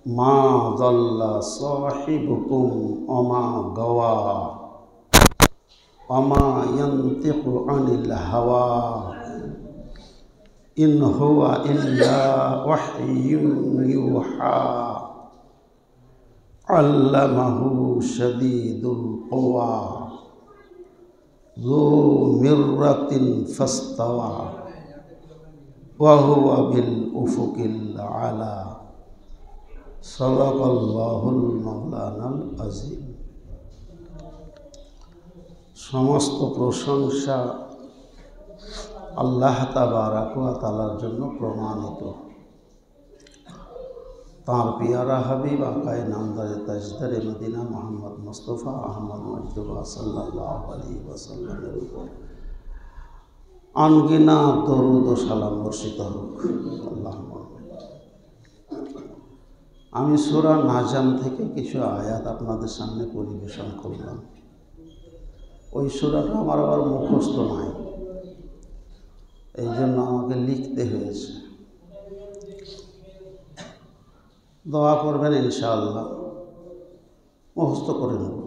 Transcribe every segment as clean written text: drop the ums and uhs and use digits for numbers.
মা যাল্লা সাহিবুকুম ওমা গাওয়া ওমা ইয়ানতিকু আনিল হাওয়া ইন হুয়া ইল্লা ওয়াহয়ুন ইউহা আল্লামাহু শাদীদুল কুওয়া যু মিররাতিন ফাস্তাওয়া ওয়া হুয়া বিল উফুকিল আলা। সাদাকাল্লাহুল মাওলানাল আযীম। সমস্ত প্রশংসা আল্লাহ তাবারক ওয়া তাআলার জন্য প্রমাণিত। তাঁর পিয়ারা হাবিব আকায়ে নামদারে তাজদারে মদিনা মুহাম্মদ মুস্তাফা আহমদ মুজতবা সাল্লাল্লাহু আলাইহি ওয়াসাল্লামের উপর আনগিনা দরুদ ও সালাম বর্ষিত হোক। আল্লাহুম্মা। আমি সূরা নাজম থেকে কিছু আয়াত আপনাদের সামনে পরিবেশন করলাম। ওই সূরাটা আমার আবার মুখস্থ নাই, এই জন্য আমাকে লিখতে হয়েছে। দোয়া করবেন ইনশাআল্লাহ, মুখস্থ করে নেব।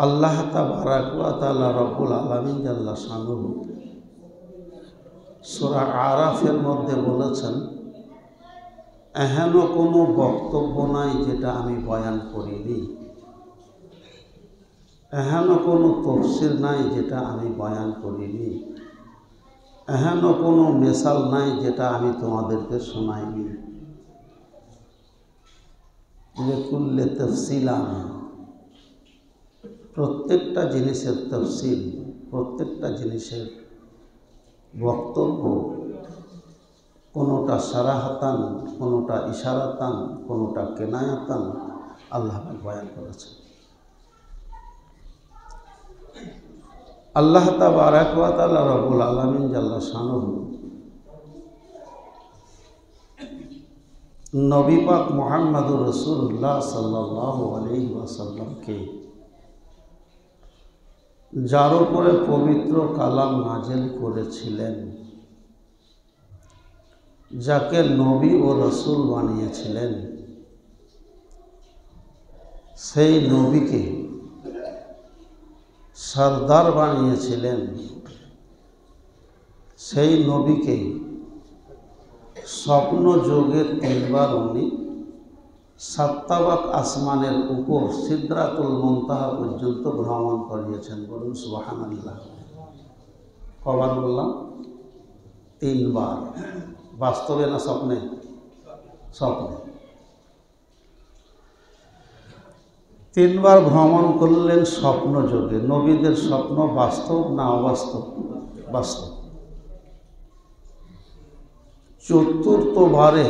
আল্লাহ তাবারক ওয়া তাআলা রব্বুল আলামিন জাল্লা শানুহু সূরা আরাফের মধ্যে বলেছেন, এহেন কোনো বক্তব্য নাই যেটা আমি বয়ান করিনি, এহেন কোনো তাফসীর নাই যেটা আমি বয়ান করিনি, এহেন কোনো মিসাল নাই যেটা আমি তোমাদেরকে শোনাইনি। লিকুল্লি তাফসিলান, প্রত্যেকটা জিনিসের তাফসীল, প্রত্যেকটা জিনিসের বক্তব্য, কোনোটা সারাহাতান, কোনোটা ইশারাতান, কোনোটা কেনায়াতান আল্লাহ বয়ান করেছেন। আল্লাহ তাবারক ওয়া তাআলা রব্বুল আলামিন জাল্লা শানুহু নবী পাক মুহাম্মদুর রাসূলুল্লাহ সাল্লাল্লাহু আলাইহি ওয়াসাল্লামকে, যার উপরে পবিত্র কালাম নাযিল করেছিলেন, যাকে নবী ও রাসূল বানিয়েছিলেন, সেই নবীকে সরদার বানিয়েছিলেন, সেই নবীকে স্বপ্ন যোগে 3 বার উনি সাত্তাবাক আসমানের উপর সিদরাতুল মুনতাহা পর্যন্ত ভ্রমণ করিয়েছেন। বলুন সুবহানাল্লাহ। কবার বললাম? 3 বার। বাস্তবে না স্বপ্নে? স্বপ্নে 3 বার ভ্রমণ করলেন স্বপ্ন যোগে। নবীদের স্বপ্ন বাস্তব না অবাস্তব? বাস্তব। 4র্থ বারে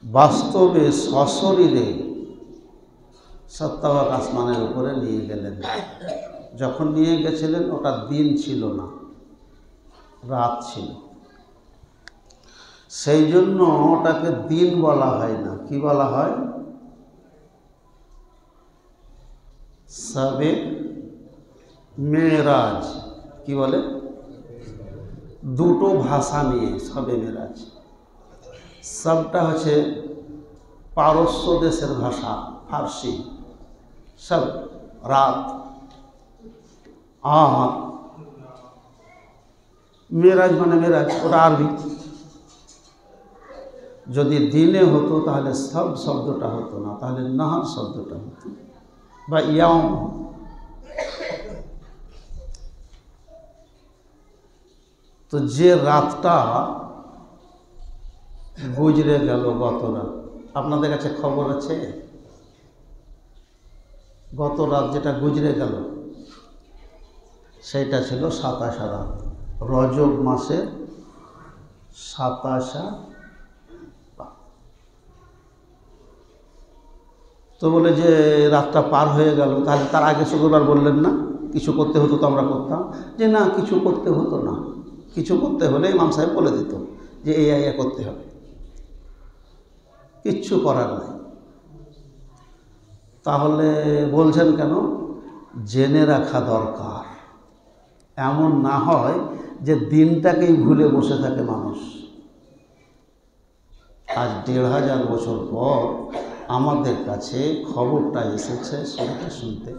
বাস্তবে সশরীরে সাত্তাবাক আসমানের উপরে নিয়ে গেলেন। যখন নিয়ে গেছিলেন ওটা দিন ছিল না, রাত ছিল, সেই জন্য ওটাকে দিন বলা হয় না। কি বলা হয়? শবে মেরাজ। কি বলে? দুটো ভাষা নিয়ে শবে মেরাজ। সবটা হচ্ছে পারস্য দেশের ভাষা, ফার্সি। সব রাত, আর মেরাজ মানে মেরাজ, ওটা আরবি। যদি দিনে হতো তাহলে সব শব্দটা হতো না, তাহলে নাহার শব্দটা হতো, বা ইয়াম। তো যে রাতটা গুজরে গেল গত রাত, আপনাদের কাছে খবর আছে? গত রাত যেটা গুজরে গেল সেইটা ছিল 27 রাত, রজব মাসে 27। তো বলে যে রাতটা পার হয়ে গেল, তাহলে তার আগে শুক্রবার বললেন না কিছু করতে হতো? তো আমরা করতাম যে না, কিছু করতে হতো না। কিছু করতে হলে ইমাম সাহেব বলে দিত যে এই করতে হবে, কিচ্ছু করার নাই। তাহলে বলছেন কেন? জেনে রাখা দরকার। এমন না হয় যে দিনটাকেই ভুলে বসে থাকে মানুষ। আজ ১,৫০০ বছর পর আমাদের কাছে খবরটা এসেছে শুনতে।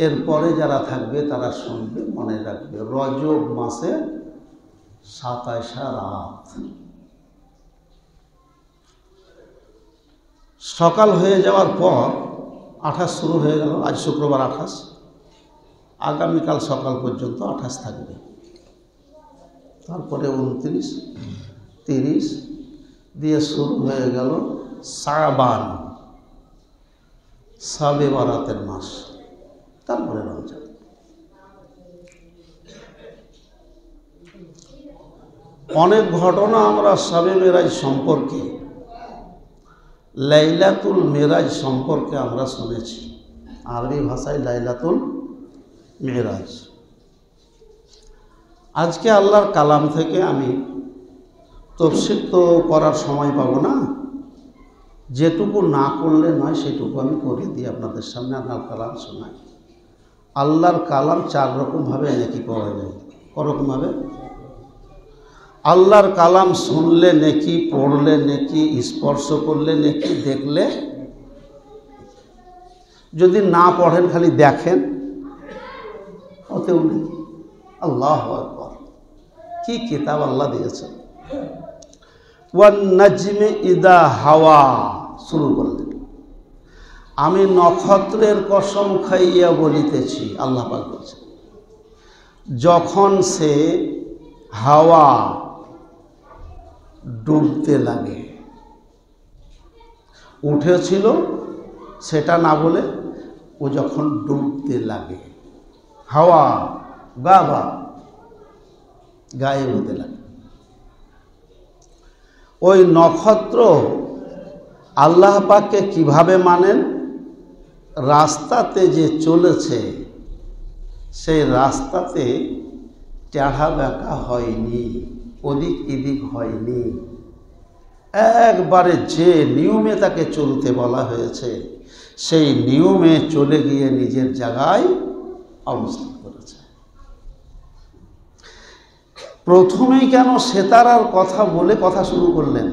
এরপরে যারা থাকবে তারা শুনবে, মনে রাখবে রজব মাসে ২৭ রাত। সকাল হয়ে যাওয়ার পর ২৮ শুরু হয়ে গেল। আজ শুক্রবার ২৮, আগামীকাল সকাল পর্যন্ত ২৮ থাকবে। তারপরে ২৯, ৩০ দিয়ে শুরু হয়ে গেল শাবান, শাবে বারাতের মাস। তারপরে রমজান। অনেক ঘটনা আমরা শাবে মেরাজ সম্পর্কে, লাইলাতুল মেরাজ সম্পর্কে আমরা শুনেছি। আরবি ভাষায় লাইলাতুল মেরাজ। আজকে আল্লাহর কালাম থেকে আমি তফসির তো করার সময় পাবো না, যেটুকু না করলে নয় সেটুকু আমি করে দিই আপনাদের সামনে। আল্লাহর কালাম শোনাই। আল্লাহর কালাম ৪ রকমভাবে নেকি পাওয়া যায়। করকমভাবে আল্লাহর কালাম শুনলে নেকি, পড়লে নেকি, স্পর্শ করলে নেকি, দেখলে, যদি না পড়েন খালি দেখেন ওতেও নেকি। আল্লাহু আকবার, কি কিতাব আল্লাহ দিয়েছেন। ওয়ান নাজমি ইদা হাওয়া শুরু করলেন, আমি নক্ষত্রের কসম খাইয়া বলিতেছি, আল্লাহ পাক বলছেন, যখন সে হাওয়া ডুবতে লাগে। উঠেছিল সেটা না বলে ও যখন ডুবতে লাগে, হাওয়া গাবা গায়েব হতে লাগে। ওই নক্ষত্র আল্লাহ পাককে কিভাবে মানেন? রাস্তাতে যে চলেছে সেই রাস্তাতে টেढ़ा বেঁকা হয়নি, ওদিক এদিক হয়নি, একবারে যে নিয়মে তাকে চলতে বলা হয়েছে সেই নিয়মে চলে গিয়ে নিজের জায়গায় অবস্থান করেছে। প্রথমেই কেন সেতারার কথা বলে কথা শুরু করলেন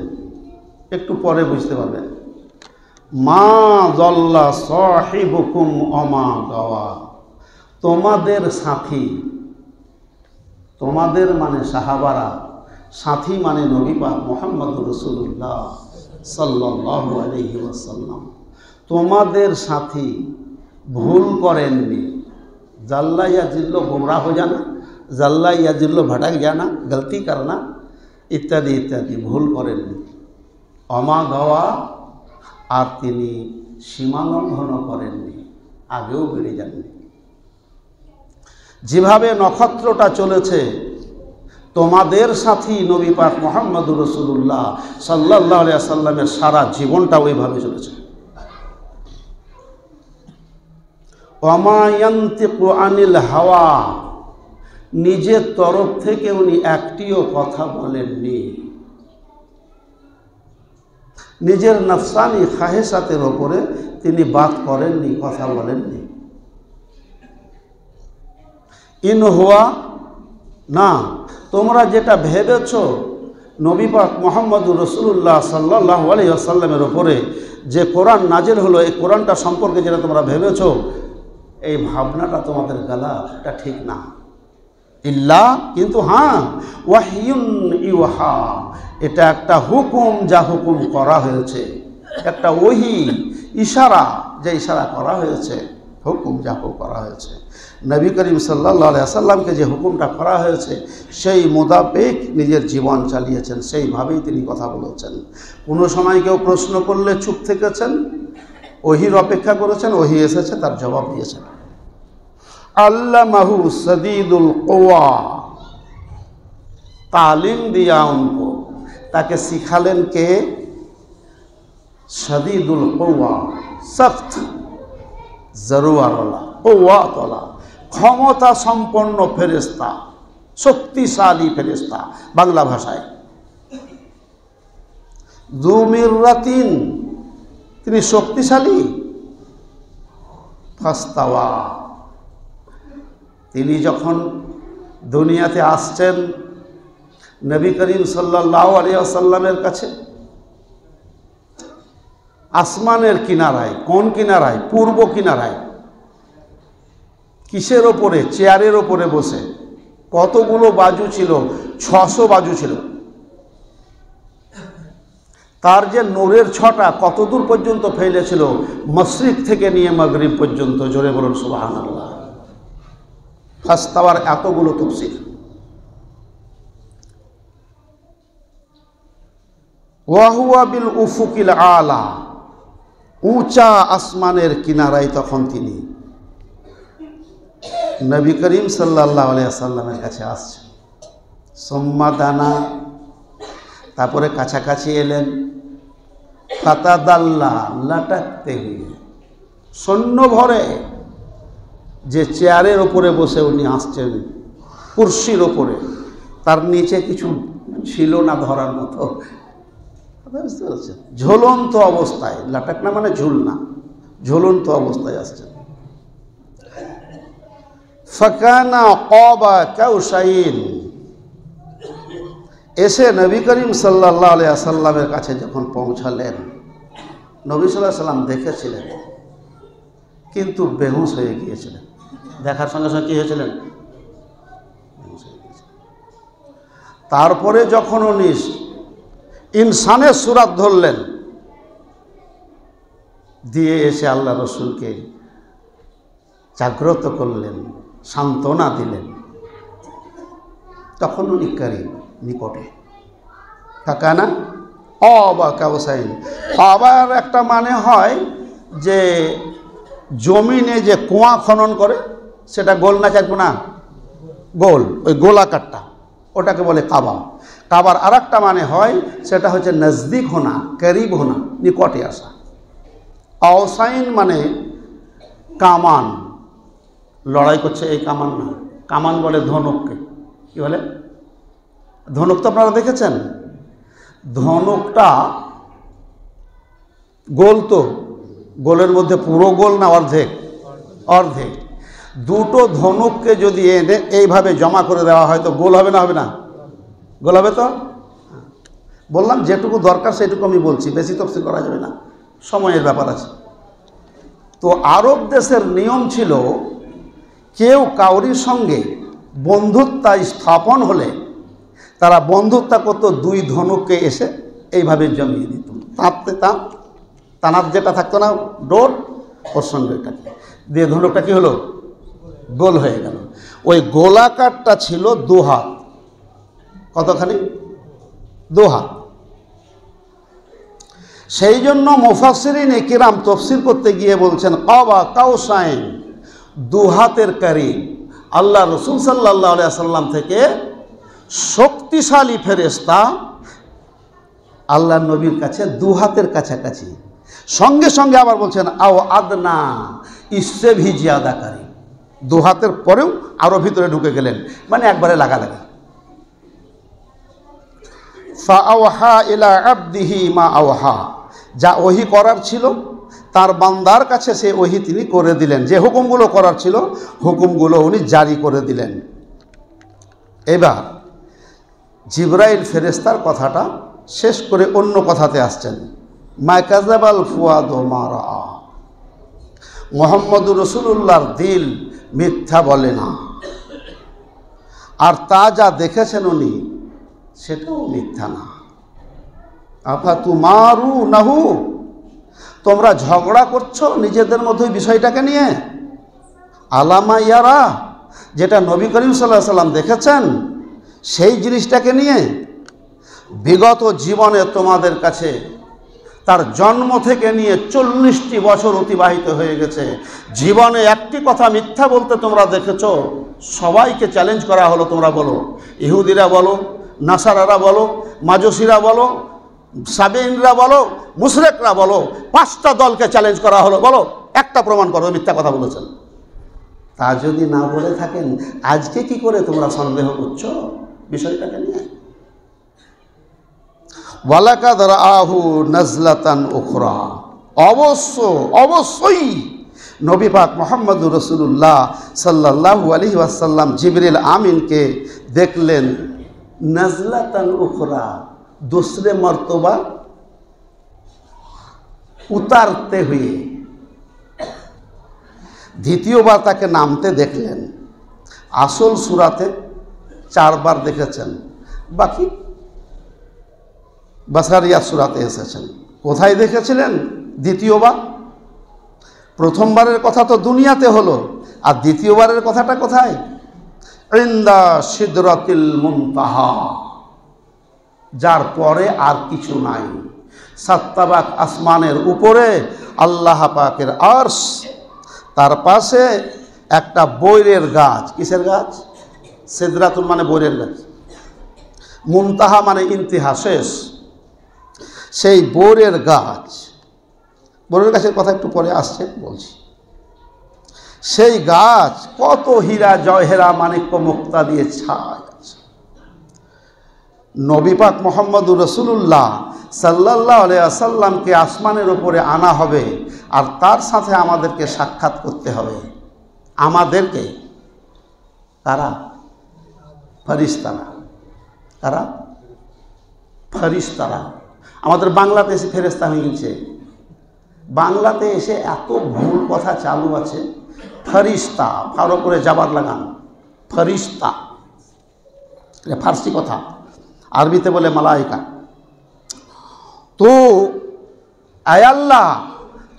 একটু পরে বুঝতে পারবেন। মা দল্লা সাহিবুকুম ওমা গাওয়া, তোমাদের সাথী, তোমাদের মানে সাহাবারা, সাথী মানে নবী পাক মুহাম্মদ রাসূলুল্লাহ সাল্লাল্লাহু আলাইহি ওয়াসাল্লাম, তোমাদের সাথী ভুল করেননি। জাল্লা या जिल्लो गुमराह हो जाना, জাল্লা या जिल्लो भटक जाना, गलती करना ইত্যাদি ইত্যাদি ভুল করেননি। অমা গাওয়া, আর তিনি সীমালঙ্ঘন করেননি, আগেও বেড়ে যাননি। যেভাবে নক্ষত্রটা চলেছে তোমাদের সাথী নবী পাক মুহাম্মদুর রাসূলুল্লাহ সাল্লাল্লাহু আলাইহি ওয়াসাল্লামের সারা জীবনটা ওইভাবে চলেছে। ওমা ইয়ানতিকু আনিল হাওয়া, নিজের তরফ থেকে উনি একটিও কথা বলেননি, নিজের নফসানি খাহেসাতের ওপরে তিনি বাত করেননি, কথা বলেননি। ইন হুয়া, না তোমরা যেটা ভেবেছ নবী পাক মুহাম্মদুর রাসূলুল্লাহ সাল্লাল্লাহু আলাইহি ওয়াসাল্লামের ওপরে যে কোরআন নাজিল হলো, এই কোরআনটা সম্পর্কে যেটা তোমরা ভেবেছ, এই ভাবনাটা তোমাদের গালা, এটা ঠিক না। ইল্লা, কিন্তু হ্যাঁ, ওয়াহিয়ুন ইউহা, এটা একটা হুকুম, যা হুকুম করা হয়েছে, একটা ওহি ইশারা, যে ইশারা করা হয়েছে, হুকুম যা হুকুম করা হয়েছে। নবী করিম সাল্লাল্লাহু আলাইহি ওয়াসাল্লামকে যে হুকুমটা করা হয়েছে সেই মোতাবেক নিজের জীবন চালিয়েছেন, সেইভাবেই তিনি কথা বলেছেন। কোনো সময় কেউ প্রশ্ন করলে চুপ থেকেছেন, ওহির অপেক্ষা করেছেন, ওহি এসেছে তার জবাব দিয়েছেন। আল্লামাহু সাদীদুল কুওয়া, তালিম দিয়া উनको, তাকে শিখালেন কে? সাদীদুল কুওয়া, সख्त জরুয়ারওয়ালা, কুওয়াতওয়ালা, ক্ষমতা সম্পন্ন ফেরেশতা, শক্তিশালী ফেরেশতা বাংলা ভাষায়। যু মিররাতিন, তিনি শক্তিশালী। ফাস্তাওয়া, তিনি যখন দুনিয়াতে আসছেন নবী করিম সাল্লাল্লাহু আলাইহি ওয়াসাল্লামের কাছে। আসমানের কিনারায়, কোন কিনারায়? পূর্ব কিনারায়। কিসের ওপরে? চেয়ারের ওপরে বসে। কতগুলো বাজু ছিল? 600 বাজু ছিল। তার যে নূরের ছটা কত দূর পর্যন্ত ফেলেছিল? মশরিক থেকে নিয়ে মাগরিব পর্যন্ত। জোরে বলুন সুবহানাল্লাহ। ফাস্তাওয়ার এতগুলো তাফসীর। ওয়া হুয়া বিল উফুকিল আলা, উঁচা আসমানের কিনারায় তখন তিনি নবী করিম সাল্লাল্লাহু আলাইহি ওয়াসাল্লামের কাছে আসছেন। সুম্মা দানা, তারপরে কাছাকাছি এলেন। ফাতাদাল্লা, লাটাকতে হুয়ে, সৈন্য ভরে, যে চেয়ারের ওপরে বসে উনি আসছেন, কুরসির ওপরে, তার নিচে কিছু ছিল না ধরার মতো, বুঝতে পারছেন? ঝুলন্ত অবস্থায়, লাটাকনা মানে ঝুলনা, ঝুলন্ত অবস্থায় আসছেন। ফাকানা ক্বাবা কাউসাইন, এসে নবী করিম সাল্লাল্লাহু আলাইহি ওয়াসাল্লামের কাছে যখন পৌঁছালেন, নবী সাল্লাল্লাহু আলাইহি ওয়াসাল্লাম দেখেছিলেন কিন্তু বেহুশ হয়ে গিয়েছিলেন। দেখার সঙ্গে সঙ্গে কী হয়েছিলেন? বেহুশ হয়ে গিয়েছিলেন। তারপরে যখন উনি ইনসানের সুরাত ধরলেন, দিয়ে এসে আল্লাহ রসুলকে জাগ্রত করলেন, সান্ত্বনা দিলেন, তখন উনি কারীব, নিকটে। কাকানা অবা কাউসাইন। আবার একটা মানে হয় যে জমিনে যে কুয়া খনন করে, সেটা গোল না চার কোনা? গোল, ওই গোলাকারটা, ওটাকে বলে কাবা। কাবার আর একটা মানে হয়, সেটা হচ্ছে নজদিক হোনা, করিব হোনা, নিকটে আসা। আওসাইন মানে কামান, লড়াই করছে এই কামান না, কামান বলে ধনুককে। কি বলে? ধনুক তো আপনারা দেখেছেন, ধনুকটা গোল, তো গোলের মধ্যে পুরো গোল না অর্ধেক? অর্ধেক। দুটো ধনুককে যদি এনে এইভাবে জমা করে দেওয়া হয় তো গোল হবে না? হবে না? গোল হবে তো। বললাম যেটুকু দরকার সেটুকু আমি বলছি, বেশি তফসিল করা যাবে না, সময়ের ব্যাপার আছে। তো আরব দেশের নিয়ম ছিল, কেউ কাউরির সঙ্গে বন্ধুত্ব স্থাপন হলে তারা বন্ধুত্ব করত দুই ধনুককে এসে এইভাবে জমিয়ে দিত। তাঁততে তানার যেটা থাকতো না ডোর, ওর সঙ্গে এটাকে দিয়ে ধনুকটা কী হলো? গোল হয়ে গেল। ওই গোলাকারটা ছিল 2 হাত। কতখানি? 2 হাত। সেই জন্য মুফাসসিরিন কিরাম তাফসীর করতে গিয়ে বলছেন কাবা কাউসাইন, 2 হাতের কারীব। আল্লাহ রসুল সাল্লাল্লাহু আলাইহি ওয়াসাল্লাম থেকে শক্তিশালী ফেরেশতা আল্লাহ নবীর কাছে 2 হাতের কাছাকাছি। সঙ্গে সঙ্গে আবার বলছেন আও আদনা, ইসে ভি জিয়াদাকারী, 2 হাতের পরেও আরও ভিতরে ঢুকে গেলেন, মানে একবারে লাগালাগি। ফা আওহা ইলা আবদিহি মা আওহা, যা ওহি করার ছিল তার বান্দার কাছে সে ওহি তিনি করে দিলেন। যে হুকুমগুলো করার ছিল হুকুমগুলো উনি জারি করে দিলেন। এবার জিবরাইল ফেরেশতার কথাটা শেষ করে অন্য কথাতে আসছেন। মা কাযাবাল ফুয়াদু মা রাআ, মুহাম্মদুর রাসূলুল্লাহর দিল মিথ্যা বলে না, আর তা যা দেখেছেন উনি সেটাও মিথ্যা না। আফাতুমারুনাহু, তোমরা ঝগড়া করছো নিজেদের মধ্যে বিষয়টাকে নিয়ে। আলামা ইয়ারা, যেটা নবী করিম সাল্লাল্লাহু আলাইহি সাল্লাম দেখেছেন সেই জিনিসটাকে নিয়ে। বিগত জীবনে তোমাদের কাছে তার জন্ম থেকে নিয়ে 40টি বছর অতিবাহিত হয়ে গেছে, জীবনে একটি কথা মিথ্যা বলতে তোমরা দেখেছো। সবাইকে চ্যালেঞ্জ করা হলো, তোমরা বলো, ইহুদিরা বলো, নাসারারা বলো, মাজুসিরা বলো, সাবেইনরা বলো, মুশরিকরা বলো, 5টা দলকে চ্যালেঞ্জ করা হলো, বলো একটা প্রমাণ করো মিথ্যা কথা বলেছেন। তা যদি না বলে থাকেন আজকে কি করে তোমরা সন্দেহ করছো বিষয়টাকে নিয়ে? ওয়ালাকাদ রাআহু নাজলাতান উখরা, অবশ্যই নবী পাক মুহাম্মদুর রাসূলুল্লাহ সাল্লাল্লাহু আলাইহি ওয়াসাল্লাম জিবরিল আমিনকে দেখলেন নাজলাতান উখরা, दूसरे मर्तबा उतारते हुए দ্বিতীয়বার তাকে নামতে দেখলেন। আসল সূরাতে 4 বার দেখেছেন, বাকি বাসারিয়া সূরাতে এসেছেন। কোথায় দেখেছিলেন দ্বিতীয়বার? প্রথমবারের কথা তো দুনিয়াতে হলো, আর দ্বিতীয়বারের কথাটা কোথায়? ইনদা সিদরাতিল মুনতাহা, যার পরে আর কিছু নাই। সাত্তাবাক আসমানের উপরে আল্লাহ পাকের আরশ, তার পাশে একটা বৈরের গাছ। কিসের গাছ? সিদরাতুল মানে বৈরের গাছ, মুনতাহা মানে ইন্তিহা, শেষ। সেই বৈরের গাছ, বৈরের গাছের কথা একটু পরে আসছে বলছি। সেই গাছ কত হীরা জয়হেরা মানিক্য মুক্তা দিয়ে ছায় আছে। নবী পাক মুহাম্মদুর রাসূলুল্লাহ সাল্লাল্লাহু আলাইহি ওয়াসাল্লামকে আসমানের উপরে আনা হবে, আর তার সাথে আমাদেরকে সাক্ষাৎ করতে হবে। আমাদেরকে কারা? ফেরেশতারা। কারা? ফেরেশতারা। আমাদের বাংলাতে এসে ফেরেশতা হয়ে গেছে। বাংলাতে এসে এত ভুল কথা চালু আছে। ফেরেশতা, ফারো করে জাবার লাগান, ফেরেশতা এটা ফার্সি কথা, আরবিতে বলে মালাইকা। তো আয় আল্লাহ,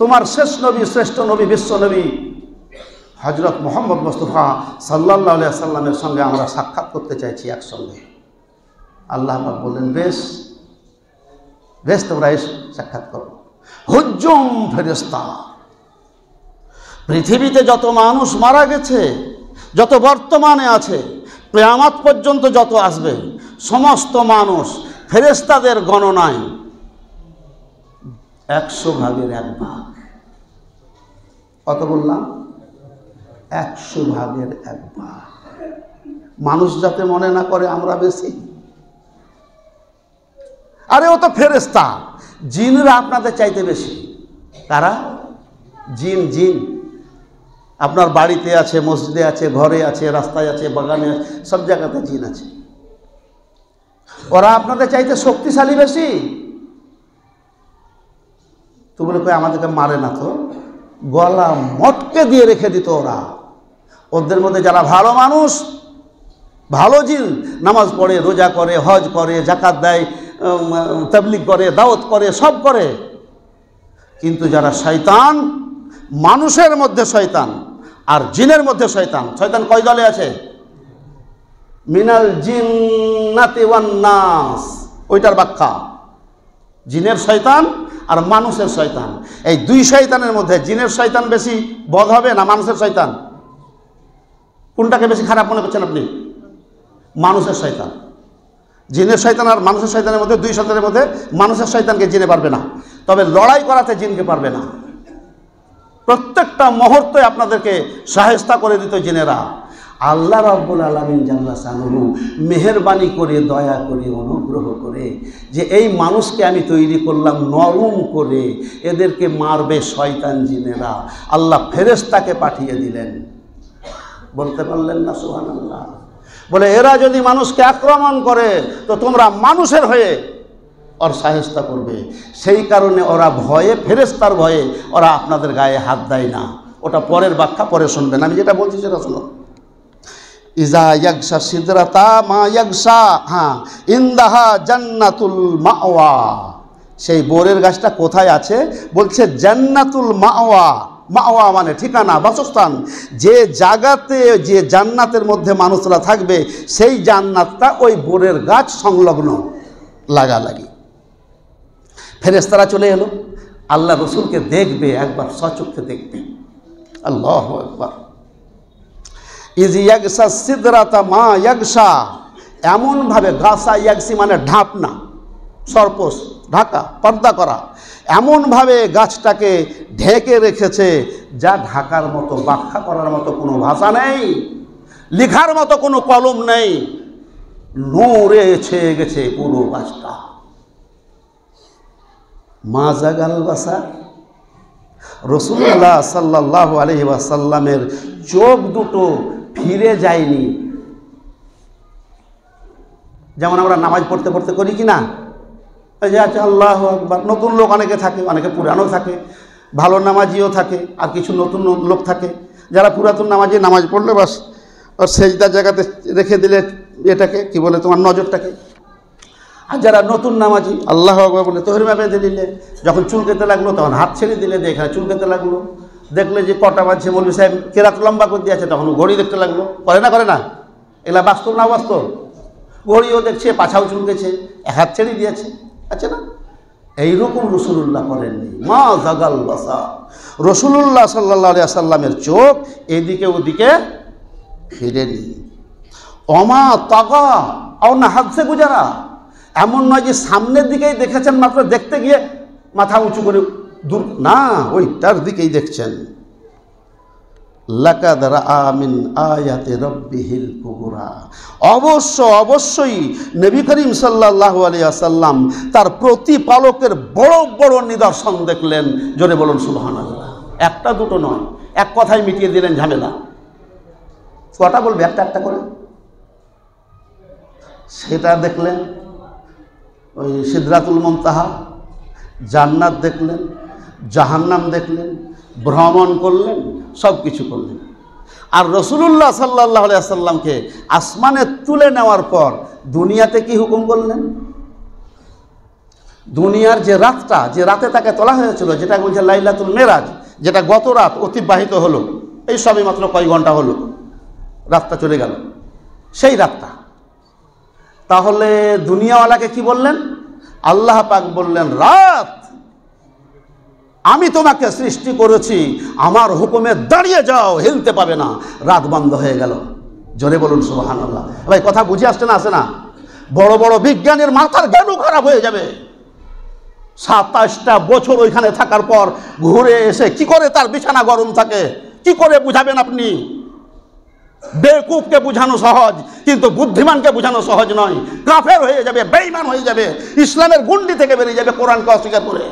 তোমার শেষ নবী, শ্রেষ্ঠ নবী, বিশ্ব নবী হযরত মুহাম্মদ মুস্তাফা সাল্লাল্লাহু আলাইহি ওয়াসাল্লামের সঙ্গে আমরা সাক্ষাৎ করতে চাইছি একসঙ্গে। আল্লাহ পাক বললেন, বেশ বেশ, তোমরা এসে সাক্ষাৎ করো। হুজ্জুম ফেরেশতা, পৃথিবীতে যত মানুষ মারা গেছে, যত বর্তমানে আছে, কিয়ামত পর্যন্ত যত আসবে, সমস্ত মানুষ ফেরেশতাদের গণনায় 100 ভাগের 1 ভাগ। কত বললাম? 100 ভাগের 1 ভাগ। মানুষ যাতে মনে না করে আমরা বেশি। আরে ও তো ফেরেশতা। জিনরা আপনাদের চাইতে বেশি। কারা? জিন। জিন আপনার বাড়িতে আছে, মসজিদে আছে, ঘরে আছে, রাস্তায় আছে, বাগানে আছে, সব জায়গাতে জিন আছে। ওরা আপনাদের চাইতে শক্তিশালী বেশি। তো বলে কই আমাদেরকে মারে না তো, গলা মটকে দিয়ে রেখে দিত ওরা। ওদের মধ্যে যারা ভালো মানুষ, ভালো জিন, নামাজ পড়ে, রোজা করে, হজ করে, যাকাত দেয়, তাবলীগ করে, দাওয়াত করে, সব করে। কিন্তু যারা শয়তান, মানুষের মধ্যে শয়তান আর জিনের মধ্যে শয়তান। শয়তান কয় দলে আছে? মিনাল জিন্নাতি ওয়ান নাস, ওইটার ব্যাখ্যা। জিনের শয়তান আর মানুষের শয়তান, এই দুই শয়তানের মধ্যে জিনের শয়তান বেশি বদ হবে না মানুষের শয়তান? কোনটাকে বেশি খারাপ মনে করছেন আপনি? মানুষের শয়তান। জিনের শয়তান আর মানুষের শয়তানের মধ্যে, দুই শয়তানের মধ্যে মানুষের শয়তানকে জিনে পারবে না, তবে লড়াই করাতে জিনকে পারবে না। প্রত্যেকটা মুহূর্তে আপনাদেরকে সাহেস্তা করে দিত জিনেরা। আল্লাহ রাব্বুল আলামিন জাল্লা শানুহু মেহেরবানি করে, দয়া করে, অনুগ্রহ করে যে এই মানুষকে আমি তৈরি করলাম নরম করে, এদেরকে মারবে শয়তান জিনেরা। আল্লাহ ফেরেশতাকে পাঠিয়ে দিলেন। বলতে পারলেন না সুবহানাল্লাহ? বলে এরা যদি মানুষকে আক্রমণ করে তো তোমরা মানুষের হয়ে ওর সাহেস্তা করবে। সেই কারণে ওরা ভয়ে, ফেরেশতার ভয়ে ওরা আপনাদের গায়ে হাত দেয় না। ওটা পরের ব্যাখ্যা, পরে শুনবেন। আমি যেটা বলছি সেটা শুনো। ইজা ইয়াগশা সিদরাতা মা ইয়াগশা, হ্যাঁ, ইনদাহা জান্নাতুল মাওয়া। সেই বোরের গাছটা কোথায় আছে? বলছে জান্নাতুল মাওয়া। মাওয়া মানে ঠিকানা, বাসস্থান। যে জায়গাতে, যে জান্নাতের মধ্যে মানুষরা থাকবে, সেই জান্নাতটা ওই বোরের গাছ সংলগ্ন, লাগালাগি। ফেরেশতারা চলে এলো, আল্লাহ রসুলকে দেখবে, একবার সচক্ষে দেখবে। আল্লাহু আকবার। ইজ ইয়াগশা সিদরাতা মা ইয়াগশা, এমনভাবে, গাছা ইয়াগসি মানে ঢাপনা, সরপোষ, ঢাকা, পর্দা করা, এমনভাবে গাছটাকে ঢেকে রেখেছে যা ঢাকার মতো, ব্যাখ্যা করার মতো কোনো ভাষা নেই, লেখার মতো কোনো কলম নেই। নূরে ছেয়ে গেছে পুরো গাছটা। মা জাগাল বাসার, রাসূলুল্লাহ সাল্লাল্লাহু আলাইহি ওয়াসাল্লামের চোখ দুটো ফিরে যায়নি। যেমন আমরা নামাজ পড়তে পড়তে করি কি না, এই যে আচ্ছা আল্লাহু আকবার, নতুন লোক অনেকে থাকে, অনেকে পুরানো থাকে, ভালো নামাজিও থাকে, আর কিছু নতুন লোক থাকে যারা পুরাতন নামাজি, নামাজ পড়লে বাস সেজদার জায়গাতে রেখে দিলে এটাকে কি বলে তোমার নজরটাকে। আর যারা নতুন নামাজি আল্লাহু আকবার বলে তহরিমা বেঁধে দিলে, যখন চুলকাতে লাগলো তখন হাত ছেড়ে দিলে, এখানে চুলকাতে লাগলো, দেখলে যে কটা বাজছে মৌলভী সাহেব কেরাত লম্বা করে দিয়েছে, তখন ঘড়ি দেখতে লাগলো। করে না এগুলা বাস্তব না বাস্তব? ঘড়িও দেখছে, পাছাও চুলকেছে, এক হাত ছেড়ে দিয়েছে, আচ্ছা না? এইরকম রাসূলুল্লাহ করেননি। মা জাগাল বাসার, রাসূলুল্লাহ সাল্লাল্লাহু আলাইহি ওয়াসাল্লামের চোখ এদিকে ওদিকে ফিরেনি। অমা তাগা আও না হাদসে গুজারা, এমন নয় যে সামনের দিকেই দেখেছেন মাত্র, দেখতে গিয়ে মাথা উঁচু করে দূর না, ওইটার দিকেই দেখছেন। লাকাদ রাআ মিন আয়াতি রাব্বিহিল কুবরা, অবশ্যই নবী করিম সাল্লাল্লাহু আলাইহি ওয়াসাল্লাম তার প্রতিপালকের বড় বড় নিদর্শন দেখলেন। জোরে বলুন সুবহানাল্লাহ। একটা দুটো নয়, এক কথায় মিটিয়ে দিলেন ঝামেলা। কটা বলবে? একটা একটা করে। সেটা দেখলেন, ওই সিদরাতুল মুনতাহা, জান্নাত দেখলেন, জাহান্নাম দেখলেন, ভ্রমণ করলেন, সব কিছু করলেন। আর রাসূলুল্লাহ সাল্লাল্লাহু আলাইহি ওয়াসাল্লামকে আসমানে তুলে নেওয়ার পর দুনিয়াতে কি হুকুম করলেন? দুনিয়ার যে রাতটা, যে রাতে তাকে তোলা হয়েছিল, যেটা বলছে লাইলাতুল মেরাজ, যেটা গত রাত অতিবাহিত হলো, এই সবই মাত্র কয় ঘন্টা হলো, রাতটা চলে গেল, সেই রাতটা। তাহলে দুনিয়াওয়ালাকে কি বললেন? আল্লাহ পাক বললেন, রাত আমি তোমাকে সৃষ্টি করেছি, আমার হুকুমে দাঁড়িয়ে যাও, হিলতে পাবে না। রাত বন্ধ হয়ে গেল। জোরে বলুন সুবহানাল্লাহ। ভাই কথা বুঝে আসছে না? আসে না? বড় বড় বিজ্ঞানীর মাথার জ্ঞানও খারাপ হয়ে যাবে। 27টা বছর ওইখানে থাকার পর ঘুরে এসে কি করে তার বিছানা গরম থাকে, কি করে বুঝাবেন আপনি? বেকুবকে বুঝানো সহজ, কিন্তু বুদ্ধিমানকে বুঝানো সহজ নয়। কাফের হয়ে যাবে, বেঈমান হয়ে যাবে, ইসলামের গুন্ডি থেকে বেরিয়ে যাবে কোরআনকে অস্বীকার করে।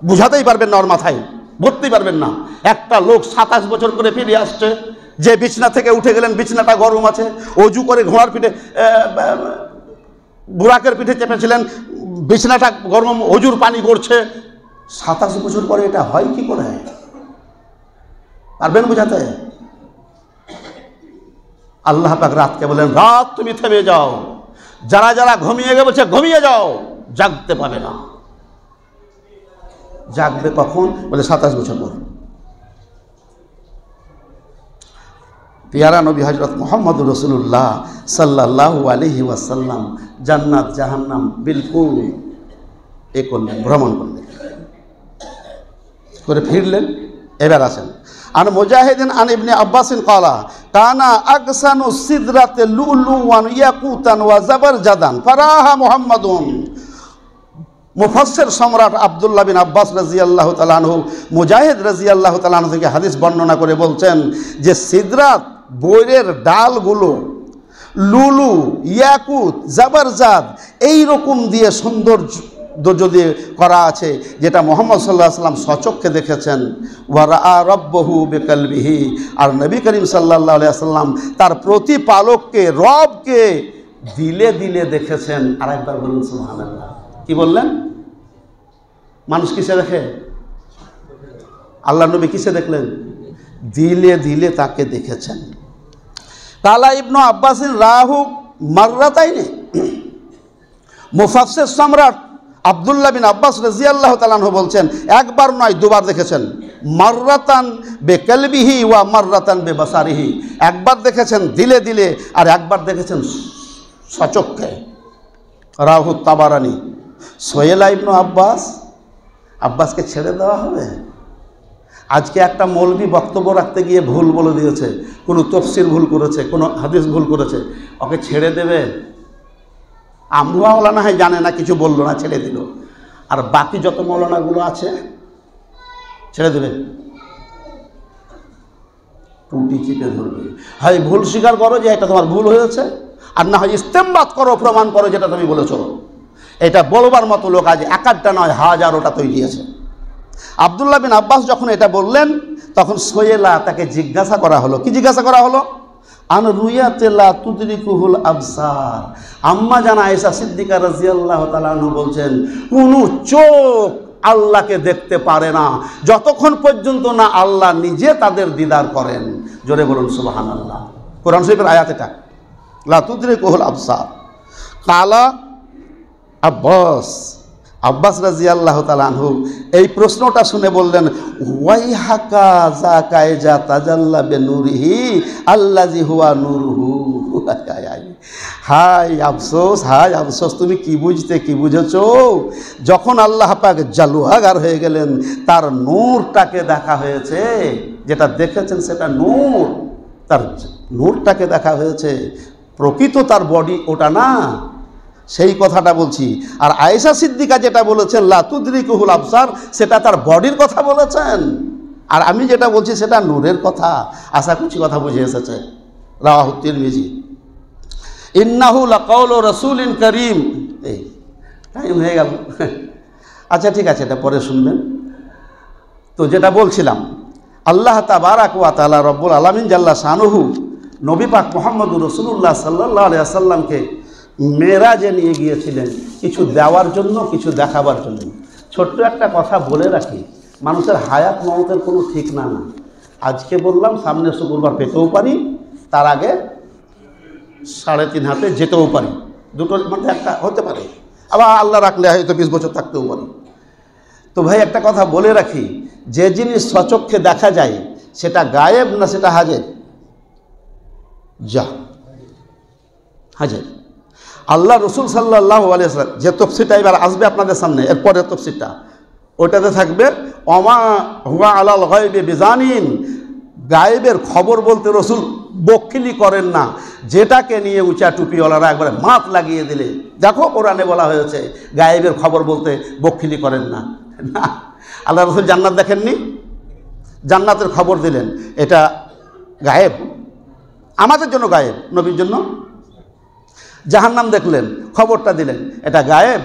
বুঝাতেই পারবেন না, ওর মাথায় ভরতেই পারবেন না। একটা লোক 27 বছর করে ফিরে আসছে, যে বিছনা থেকে উঠে গেলেন, বিছনাটা গরম আছে, অজু করে ঘোড়ার পিঠে বুরাকের পিঠে চেপেছিলেন, বিছনাটা গরম, অজুর পানি করছে। 27 বছর পরে এটা হয় কি করে? পারবেন বুঝাতে? আল্লাহ পাক রাতকে বলেন, রাত তুমি থেমে যাও। যারা যারা ঘুমিয়ে গে বলছে ঘুমিয়ে যাও, জাগতে পাবে না। জাগবে কখন? বলে 27 বছর পর। পিয়ারা নবী হযরত মুহাম্মদুর রাসূলুল্লাহ সাল্লাল্লাহু আলাইহি ওয়াসাল্লাম জান্নাত জাহান্নাম বিলকুল এ করলেন, ভ্রমণ করলেন, করে ফিরলেন। এবার আসেন, আন মুজাহিদিন আন ইবনে আব্বাসিন ক্বালা কানা আগসানু সিদরাতে লুলুওয়ান ইয়াকুতান ওয়া জাবারজাদান ফারাহা মুহাম্মাদুন। মুফাসসির সম্রাট আব্দুল্লাহ বিন আব্বাস রাদিয়াল্লাহু তাআলা আনহু মুজাহিদ রাদিয়াল্লাহু তাআলা আনহু থেকে হাদিস বর্ণনা করে বলছেন যে সিদরাত, বৈরের ডালগুলো, লুলু, ইয়াকুত, জাবারজাদ এই রকম দিয়ে সৌন্দর্য দিয়ে করা আছে, যেটা মুহাম্মদ সাল্লাল্লাহু আলাইহি ওয়াসাল্লাম স্বচক্ষে দেখেছেন। ওয়া রাআ রাব্বাহু বিকলবিহি, আর নবী করিম সাল্লাল্লাহু আলাইহি ওয়াসাল্লাম তার প্রতিপালককে, রবকে দিলে দিলে দেখেছেন। আরেকবার বলুন সুবহানাল্লাহ। কি বললেন? মানুষ কিসে দেখে? আল্লাহ নবী কিসে দেখলেন? দিলে দিলে তাকে দেখেছেন। কালা ইবনু আব্বাসিন রাহু মাররাতাইনি, মুফাসসির সম্রাট আব্দুল্লাহ বিন আব্বাস রাদিয়াল্লাহু তাআলা আনহু বলছেন, একবার নয় দুবার দেখেছেন। মাররাতান বিকলবিহি ওয়া মাররাতান বিবাসারিহি, একবার দেখেছেন দিলে দিলে, আর একবার দেখেছেন সচক্ষে। রাহু তাবারানি। সোহেল ইবনু আব্বাসকে ছেড়ে দেওয়া হবে? আজকে একটা মৌলবি বক্তব্য রাখতে গিয়ে ভুল বলে দিয়েছে, কোনো তফসির ভুল করেছে, কোনো হাদিস ভুল করেছে, ওকে ছেড়ে দেবে? আমরা মৌলানা হয় জানে না, কিছু বললো না, ছেড়ে দিল। আর বাকি যত মৌলানাগুলো আছে ছেড়ে দেবে? টুটি চিপে ধরবে। হয় ভুল স্বীকার করো যে এটা তোমার ভুল হয়েছে, আর না হয় ইস্তেমবাদ করো, প্রমাণ করো যেটা তুমি বলেছো। এটা বলবার মতো লোক আজ 1-টা নয়, 1000-টা তৈরি আছে। আব্দুল্লাহ বিন আব্বাস যখন এটা বললেন, তখন সোয়েলা তাকে জিজ্ঞাসা করা হলো। কি জিজ্ঞাসা করা হলো? আন রুয়াতে লা তুদরিকুহুল আবসার। আম্মা জান আয়েশা সিদ্দিকা রাদিয়াল্লাহু তাআলা আনহা বলছেন, কোন চোখ আল্লাহকে দেখতে পারে না যতক্ষণ পর্যন্ত না আল্লাহ নিজে তাদের দিদার করেন। জোরে বলুন সুবহানাল্লাহ। কোরআন শরীফের আয়াত এটা, লা তুদরিকুহুল আবসার। কালা আব্বাস রাদিয়াল্লাহু তাআলা আনহু এই প্রশ্নটা শুনে বললেন, ওয়াইহাকা যাকাইজা তাজাল্লা বিনূরিহি আল্লাযী হুয়া নূরুহু। হায় আফসোস, তুমি কি বুঝতে, কি বুঝেছো? যখন আল্লাহ পাক জালুয়াগার হয়ে গেলেন, তার নূরটাকে দেখা হয়েছে। যেটা দেখেছেন সেটা নূর, তার নূরটাকে দেখা হয়েছে, প্রকৃত তার বডি ওটা না। সেই কথাটা বলছি। আর আয়েশা সিদ্দিকা যেটা বলেছেন লা তুদরিকুহুল আবসার, সেটা তার বডির কথা বলেছেন। আর আমি যেটা বলছি সেটা নূরের কথা। আশা করছি কথা বুঝে এসেছে। রাওয়াহু তিরমিজি। ইন্নাহু লাকাউলু রাসূলিন কারীম। এই টাইম হয়ে গেল। আচ্ছা ঠিক আছে, এটা পরে শুনবেন। তো যেটা বলছিলাম, আল্লাহ তাবারাক ওয়া তাআলা রব্বুল আলামিন জাল্লা শানুহু নবী পাক মুহাম্মদুর রাসূলুল্লাহ সাল্লাল্লাহু আলাইহি ওয়াসাল্লামকে মেরাজে নিয়ে গিয়েছিলেন, কিছু দেওয়ার জন্য, কিছু দেখাবার জন্য। ছোট্ট একটা কথা বলে রাখি, মানুষের হায়াত মওতের কোনো ঠিক না। আজকে বললাম, সামনে শুক্রবার পেতেও পারি, তার আগে 3.5 হাতে যেতেও পারি। দুটোর মধ্যে একটা হতে পারে, আবার আল্লাহ রাখলে হয়তো 20 বছর থাকতেও পারি। তো ভাই একটা কথা বলে রাখি, যে জিনিস স্বচক্ষে দেখা যায় সেটা গায়েব না সেটা হাজির? হাজির। আল্লাহ রসুল সাল্লাল্লাহু আলাইহি ওয়াসাল্লাম যে তফসিরটা এবার আসবে আপনাদের সামনে, এরপরের তফসিরটা, ওইটাতে থাকবে ওমা হুয়া আলাল গায়বি বিজানিন। গায়েবের খবর বলতে রসুল বকিলি করেন না, যেটাকে নিয়ে উঁচা টুপিওয়ালারা একবারে মাত লাগিয়ে দিলে, দেখো কোরআনে বলা হয়েছে গায়েবের খবর বলতে বকিলি করেন না। না, আল্লাহ রসুল জান্নাত দেখেননি, জান্নাতের খবর দিলেন, এটা গায়েব? আমাদের জন্য গায়েব, নবীর জন্য? জাহান্নাম দেখলেন, খবরটা দিলেন, এটা গায়েব?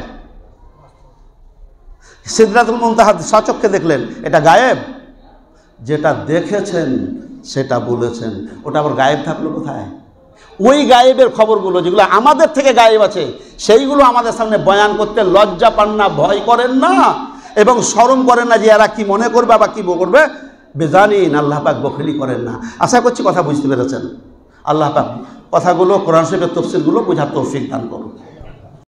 সিদরাতুল মুনতাহা স্বচক্ষে দেখলেন, এটা গায়েব? যেটা দেখেছেন সেটা বলেছেন, ওটা আবার গায়েব থাকলো কোথায়? ওই গায়েবের খবরগুলো যেগুলো আমাদের থেকে গায়েব আছে, সেইগুলো আমাদের সামনে বয়ান করতে লজ্জা পান না, ভয় করেন না, এবং শরম করেন না যে এরা কি মনে করবে বা কি করবে। বেজানিন, আল্লাহ পাক বখিলি করেন না। আশা করছি কথা বুঝতে পেরেছেন। আল্লাহ পাক কথাগুলো, কোরআন শরীফের তাফসীরগুলো বোঝার তৌফিক দান করুন।